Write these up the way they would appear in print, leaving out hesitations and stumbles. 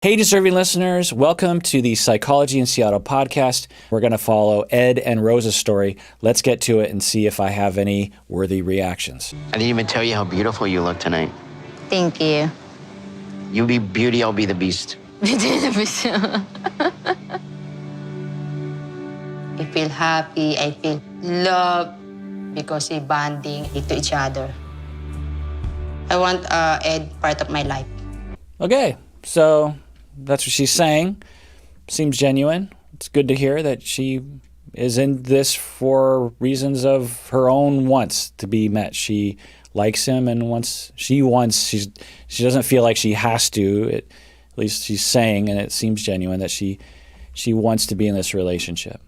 Hey, deserving listeners, welcome to the Psychology in Seattle podcast. We're going to follow Ed and Rosa's story. Let's get to it and see if I have any worthy reactions. I didn't even tell you how beautiful you look tonight. Thank you. You be beauty, I'll be the beast. I feel happy, I feel love because we bonding to each other. I want Ed part of my life. Okay, so that's what she's saying. Seems genuine. It's good to hear that she is in this for reasons of her own wants to be met. She likes him and she doesn't feel like she has to. At least she's saying, and it seems genuine, that she wants to be in this relationship.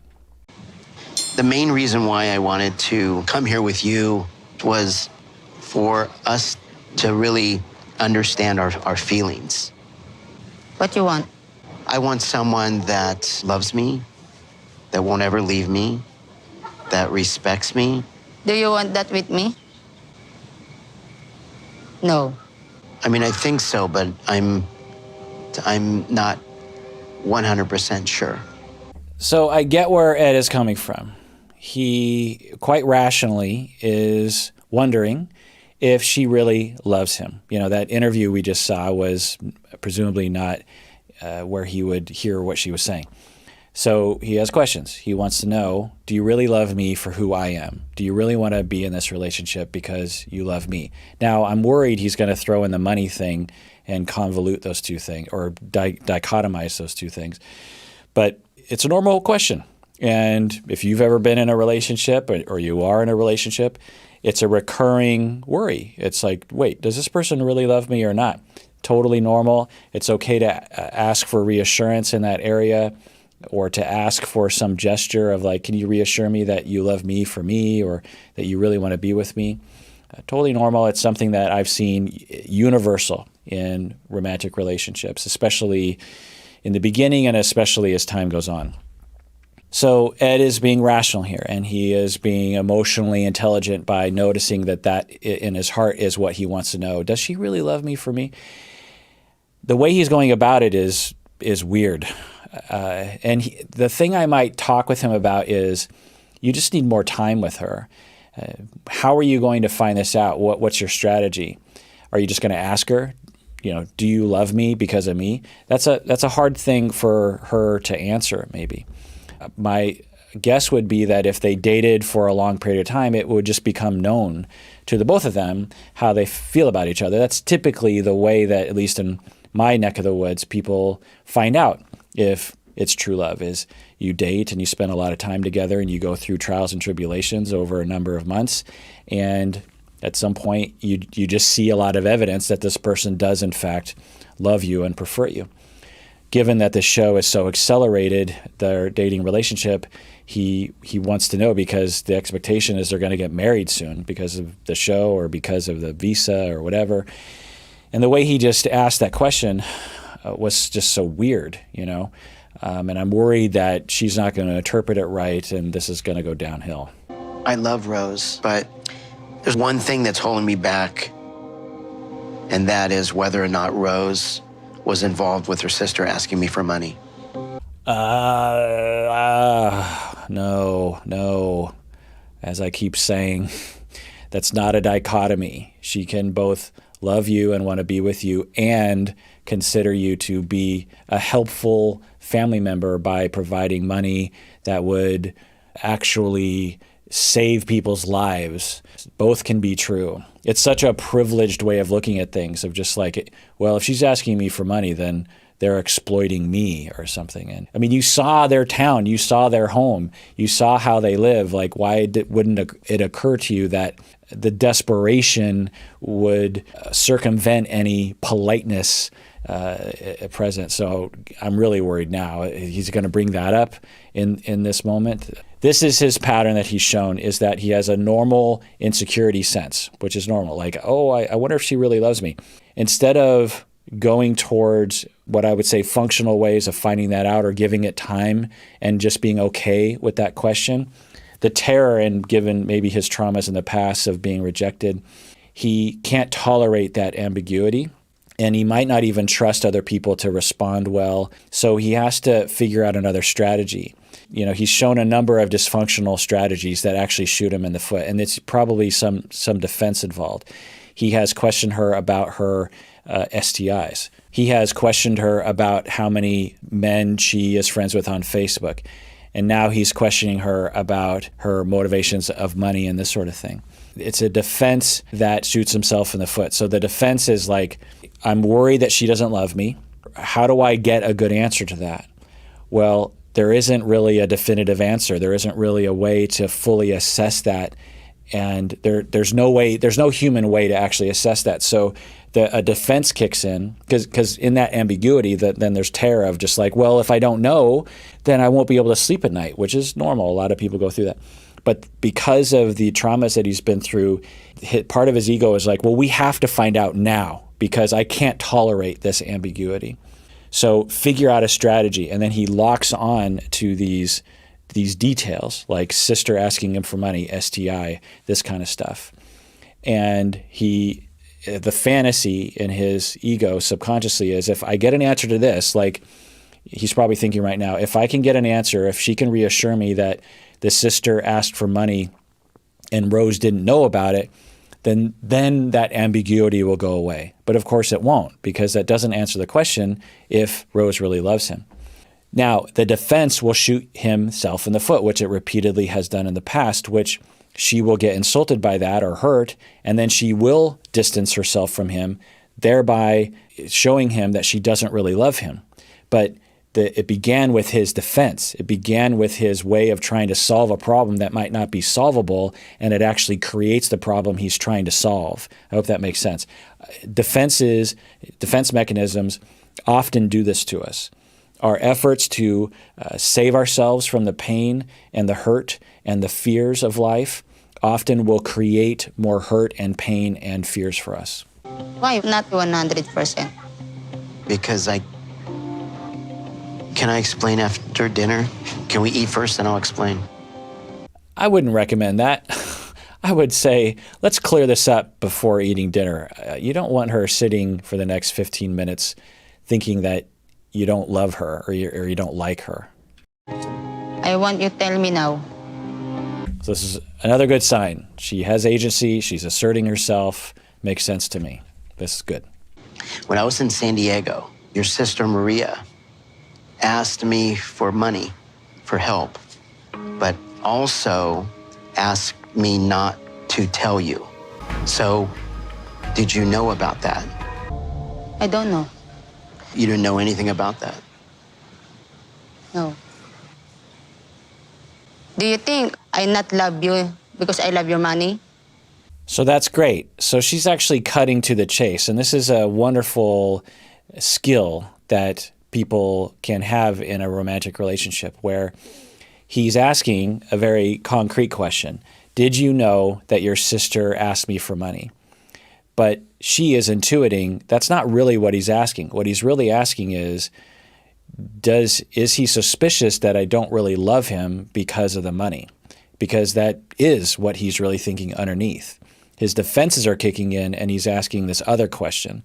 The main reason why I wanted to come here with you was for us to really understand our feelings. What you want? I want someone that loves me, that won't ever leave me, that respects me. Do you want that with me? No. I mean, I think so, but I'm not 100% sure. So I get where Ed is coming from. He quite rationally is wondering if she really loves him. You know, that interview we just saw was presumably not where he would hear what she was saying. So he has questions. He wants to know, do you really love me for who I am? Do you really want to be in this relationship because you love me? Now, I'm worried he's going to throw in the money thing and convolute those two things or dichotomize those two things. But it's a normal question. And if you've ever been in a relationship or you are in a relationship, it's a recurring worry. It's like, wait, does this person really love me or not? Totally normal. It's okay to ask for reassurance in that area or to ask for some gesture of like, can you reassure me that you love me for me or that you really want to be with me? Totally normal. It's something that I've seen universal in romantic relationships, especially in the beginning and especially as time goes on. So Ed is being rational here, and he is being emotionally intelligent by noticing that in his heart is what he wants to know. Does she really love me for me? The way he's going about it is weird. The thing I might talk with him about is you just need more time with her. How are you going to find this out? What's your strategy? Are you just going to ask her, do you love me because of me? That's a hard thing for her to answer, maybe. My guess would be that if they dated for a long period of time, it would just become known to the both of them how they feel about each other. That's typically the way that, at least in my neck of the woods, people find out if it's true love, is you date and you spend a lot of time together and you go through trials and tribulations over a number of months. And at some point, you just see a lot of evidence that this person does, in fact, love you and prefer you. Given that the show is so accelerated, their dating relationship, he wants to know because the expectation is they're going to get married soon because of the show or because of the visa or whatever. And the way he just asked that question was just so weird, and I'm worried that she's not going to interpret it right and this is going to go downhill. I love Rose, but there's one thing that's holding me back, and that is whether or not Rose was involved with her sister asking me for money. No. As I keep saying, that's not a dichotomy. She can both love you and want to be with you and consider you to be a helpful family member by providing money that would actually save people's lives. Both can be true. It's such a privileged way of looking at things, of just like, well, if she's asking me for money, then they're exploiting me or something. And I mean, you saw their town, you saw their home, you saw how they live. Like, why wouldn't it occur to you that the desperation would circumvent any politeness present? So I'm really worried now. He's going to bring that up in this moment. This is his pattern that he's shown, is that he has a normal insecurity sense, which is normal. Like, I wonder if she really loves me. Instead of going towards what I would say functional ways of finding that out or giving it time and just being okay with that question, the terror, and given maybe his traumas in the past of being rejected, he can't tolerate that ambiguity. and he might not even trust other people to respond well. So he has to figure out another strategy. He's shown a number of dysfunctional strategies that actually shoot him in the foot, and it's probably some defense involved. He has questioned her about her STIs. He has questioned her about how many men she is friends with on Facebook. And now he's questioning her about her motivations of money and this sort of thing. It's a defense that shoots himself in the foot. So the defense is like, I'm worried that she doesn't love me. How do I get a good answer to that? Well, there isn't really a definitive answer. There isn't really a way to fully assess that. And there's no human way to actually assess that. So a defense kicks in, because in that ambiguity, then there's terror of just like, well, if I don't know, then I won't be able to sleep at night, which is normal. A lot of people go through that. But because of the traumas that he's been through, part of his ego is like, well, we have to find out now because I can't tolerate this ambiguity. So figure out a strategy. And then he locks on to these details, like sister asking him for money, STI, this kind of stuff. And the fantasy in his ego subconsciously is, if I get an answer to this, like he's probably thinking right now, if I can get an answer, if she can reassure me that the sister asked for money and Rose didn't know about it, then that ambiguity will go away. But of course it won't, because that doesn't answer the question if Rose really loves him. Now, the defense will shoot himself in the foot, which it repeatedly has done in the past, which she will get insulted by that or hurt, and then she will distance herself from him, thereby showing him that she doesn't really love him. But it began with his defense. It began with his way of trying to solve a problem that might not be solvable, and it actually creates the problem he's trying to solve. I hope that makes sense. Defense mechanisms often do this to us. Our efforts to save ourselves from the pain and the hurt and the fears of life often will create more hurt and pain and fears for us. Why not 100%? Because can I explain after dinner? Can we eat first and I'll explain? I wouldn't recommend that. I would say, let's clear this up before eating dinner. You don't want her sitting for the next 15 minutes thinking that you don't love her or you don't like her. I want you to tell me now. So this is another good sign. She has agency. She's asserting herself. Makes sense to me. This is good. When I was in San Diego, your sister Maria asked me for money, for help, but also asked me not to tell you. So, did you know about that? I don't know. You didn't know anything about that? No. Do you think I not love you because I love your money? So that's great. So she's actually cutting to the chase. And this is a wonderful skill that people can have in a romantic relationship, where he's asking a very concrete question. Did you know that your sister asked me for money? But she is intuiting that's not really what he's asking. What he's really asking is he suspicious that I don't really love him because of the money? Because that is what he's really thinking underneath. His defenses are kicking in, and he's asking this other question.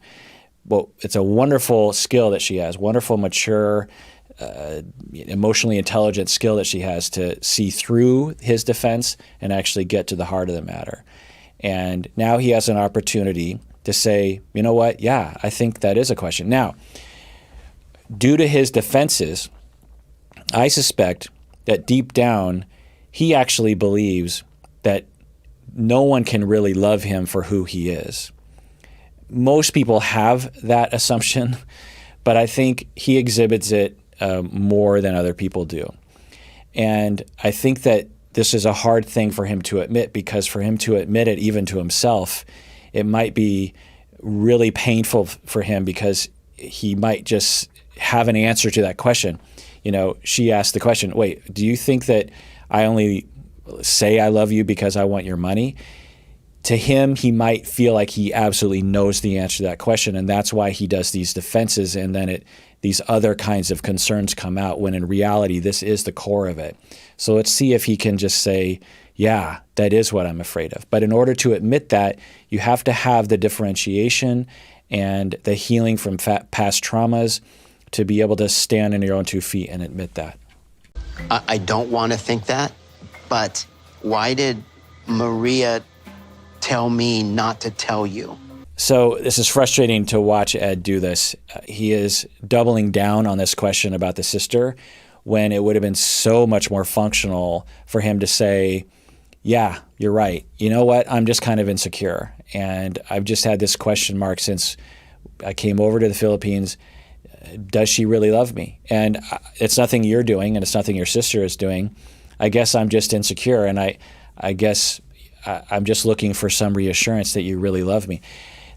Well, it's a wonderful skill that she has, wonderful, mature, emotionally intelligent skill that she has to see through his defense and actually get to the heart of the matter. And now he has an opportunity to say, you know what? Yeah, I think that is a question. Now, due to his defenses, I suspect that deep down, he actually believes that no one can really love him for who he is. Most people have that assumption, but I think he exhibits it more than other people do. And I think that this is a hard thing for him to admit, because for him to admit it even to himself, it might be really painful for him, because he might just have an answer to that question. You know, she asked the question, wait, do you think that I only say I love you because I want your money? To him, he might feel like he absolutely knows the answer to that question, and that's why he does these defenses, and then these other kinds of concerns come out, when in reality, this is the core of it. So let's see if he can just say, yeah, that is what I'm afraid of. But in order to admit that, you have to have the differentiation and the healing from past traumas to be able to stand on your own 2 feet and admit that. I don't want to think that, but why did Maria tell me not to tell you? So this is frustrating to watch Ed do this. He is doubling down on this question about the sister when it would have been so much more functional for him to say, yeah, you're right. You know what? I'm just kind of insecure. And I've just had this question mark since I came over to the Philippines. Does she really love me? And it's nothing you're doing, and it's nothing your sister is doing. I guess I'm just insecure, and I guess I'm just looking for some reassurance that you really love me.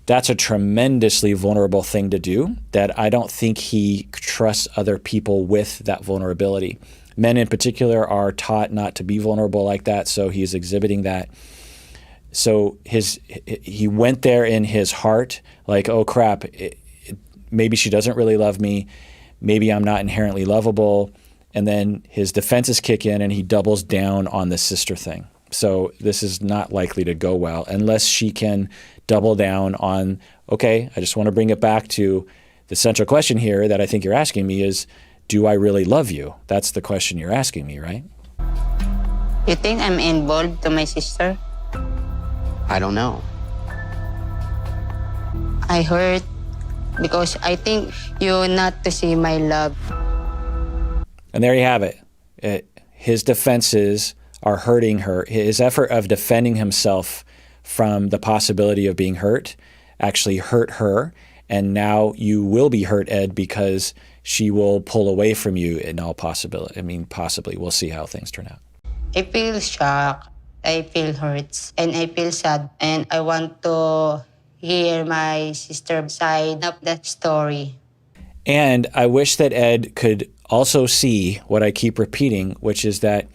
That's a tremendously vulnerable thing to do that I don't think he trusts other people with that vulnerability. Men in particular are taught not to be vulnerable like that, so he's exhibiting that. So he went there in his heart like, oh crap, maybe she doesn't really love me, maybe I'm not inherently lovable, and then his defenses kick in and he doubles down on the sister thing. So this is not likely to go well unless she can double down on, okay, I just want to bring it back to the central question here that I think you're asking me is, do I really love you? That's the question you're asking me, right? You think I'm involved to my sister? I don't know. I hurt because I think you not to see my love. And there you have it. His defenses are hurting her. His effort of defending himself from the possibility of being hurt actually hurt her. And now you will be hurt, Ed, because she will pull away from you in all possibility. I mean, possibly. We'll see how things turn out. I feel shocked, I feel hurt, and I feel sad. And I want to hear my sister's side of that story. And I wish that Ed could also see what I keep repeating, which is that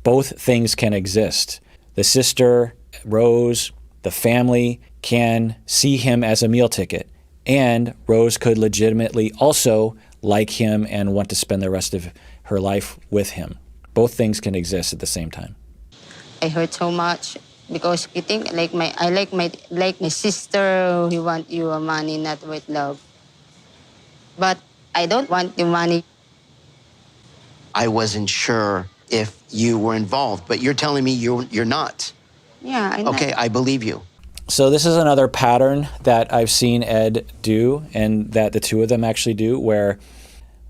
both things can exist. The sister, Rose, the family can see him as a meal ticket. And Rose could legitimately also like him and want to spend the rest of her life with him. Both things can exist at the same time. I hurt so much because you think I like my sister who want your money, not with love. But I don't want your money. I wasn't sure if you were involved, but you're telling me you're not. Yeah, I'm Okay, not. I believe you. So this is another pattern that I've seen Ed do and that the two of them actually do where,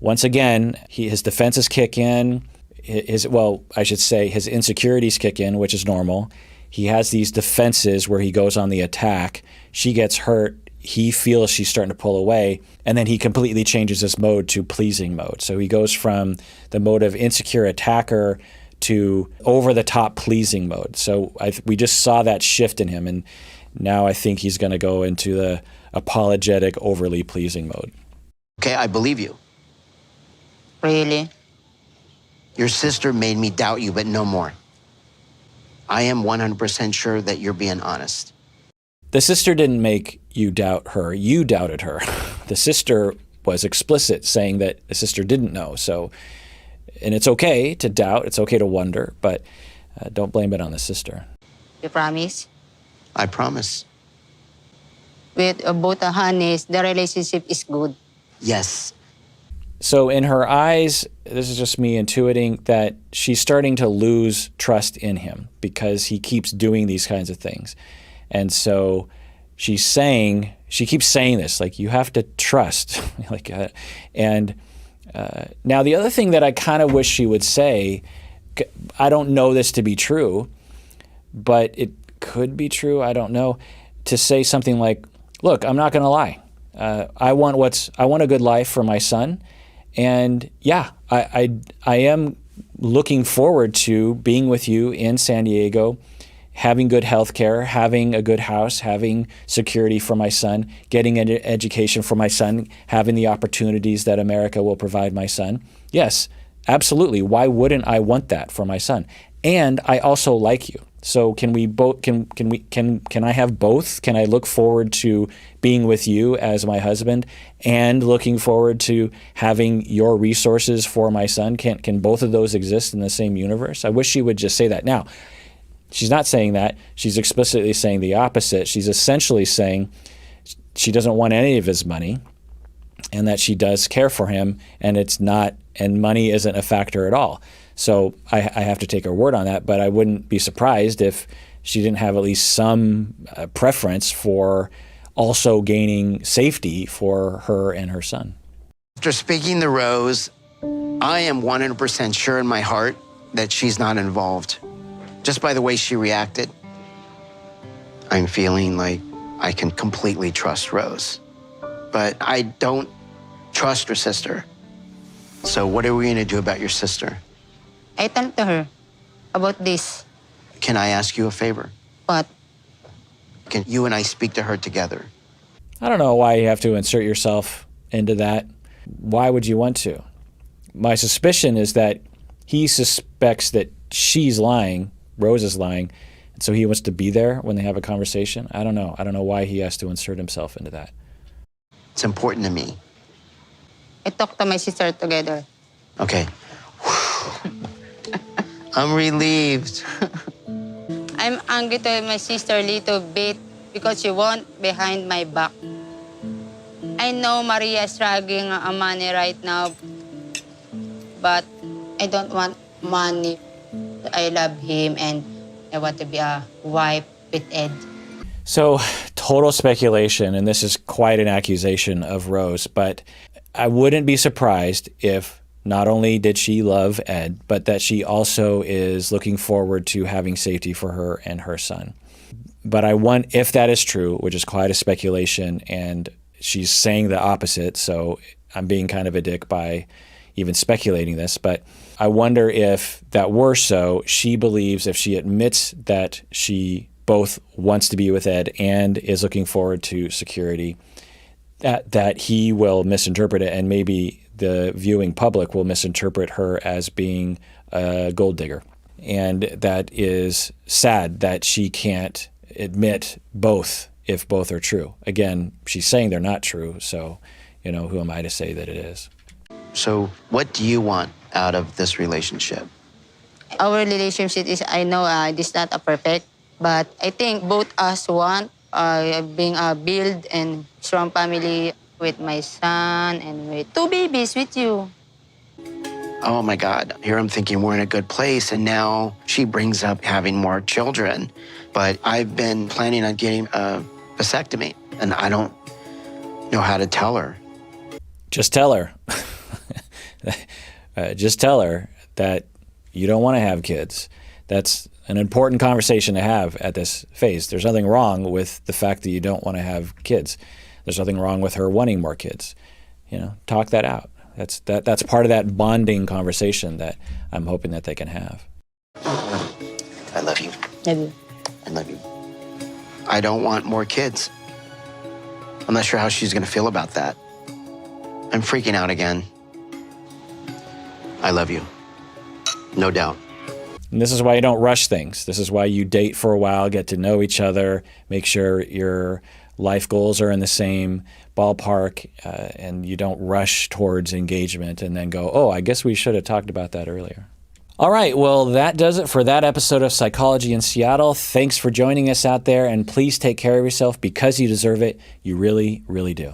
once again, his defenses kick in, his insecurities kick in, which is normal. He has these defenses where he goes on the attack. She gets hurt. He feels she's starting to pull away, and then he completely changes his mode to pleasing mode. So he goes from the mode of insecure attacker to over-the-top pleasing mode. So we just saw that shift in him, and now I think he's going to go into the apologetic, overly pleasing mode. Okay, I believe you. Really? Your sister made me doubt you, but no more. I am 100% sure that you're being honest. The sister didn't make you doubt her. You doubted her. The sister was explicit, saying that the sister didn't know. So, and it's okay to doubt. It's okay to wonder, but don't blame it on the sister. You promise? I promise. With both the honeys, the relationship is good. Yes. So in her eyes, this is just me intuiting that she's starting to lose trust in him because he keeps doing these kinds of things. And so she keeps saying this, like, you have to trust. Now the other thing that I kind of wish she would say, I don't know this to be true, but it could be true, I don't know, to say something like, look, I'm not going to lie. I want a good life for my son. And yeah, I am looking forward to being with you in San Diego, having good health care, having a good house, having security for my son, getting an education for my son, having the opportunities that America will provide my son. Yes, absolutely. Why wouldn't I want that for my son? And I also like you. So can I have both? Can I look forward to being with you as my husband and looking forward to having your resources for my son? Can both of those exist in the same universe? I wish she would just say that. Now, she's not saying that. She's explicitly saying the opposite. She's essentially saying she doesn't want any of his money, and that she does care for him, and money isn't a factor at all. So I have to take her word on that, but I wouldn't be surprised if she didn't have at least some preference for also gaining safety for her and her son. After speaking to Rose, I am 100% sure in my heart that she's not involved. Just by the way she reacted, I'm feeling like I can completely trust Rose. But I don't trust her sister. So what are we gonna do about your sister? I talked to her about this, Can I ask you a favor? but Can you and I speak to her together? I don't know why you have to insert yourself into that. Why would you want to? My suspicion is that he suspects that she's lying, Rose is lying, and so he wants to be there when they have a conversation. I don't know. I don't know why he has to insert himself into that. It's important to me. I talked to my sister together. Okay. I'm relieved. I'm angry to my sister a little bit because she went behind my back. I know Maria is struggling money right now, but I don't want money. I love him and I want to be a wife with Ed. So, total speculation, and this is quite an accusation of Rose, but I wouldn't be surprised if not only did she love Ed, but that she also is looking forward to having safety for her and her son. But I want, if that is true, which is quite a speculation, and she's saying the opposite, so I'm being kind of a dick by even speculating this, but I wonder if that were so, she believes if she admits that she both wants to be with Ed and is looking forward to security, that he will misinterpret it, and maybe the viewing public will misinterpret her as being a gold digger. And that is sad that she can't admit both if both are true. Again, she's saying they're not true, so, who am I to say that it is? So what do you want out of this relationship? Our relationship is, I know this is not a perfect, but I think both us want being a build and strong family with my son and with 2 babies with you. Oh my God, here I'm thinking we're in a good place, and now she brings up having more children. But I've been planning on getting a vasectomy, and I don't know how to tell her. Just tell her. Just tell her that you don't want to have kids. That's an important conversation to have at this phase. There's nothing wrong with the fact that you don't want to have kids. There's nothing wrong with her wanting more kids. Talk that out. That's part of that bonding conversation that I'm hoping that they can have. I love you. Love you. I love you. I don't want more kids. I'm not sure how she's gonna feel about that. I'm freaking out again. I love you. No doubt. And this is why you don't rush things. This is why you date for a while, get to know each other, make sure your life goals are in the same ballpark, and you don't rush towards engagement and then go, oh, I guess we should have talked about that earlier. All right, well, that does it for that episode of Psychology in Seattle. Thanks for joining us out there, and please take care of yourself because you deserve it. You really, really do.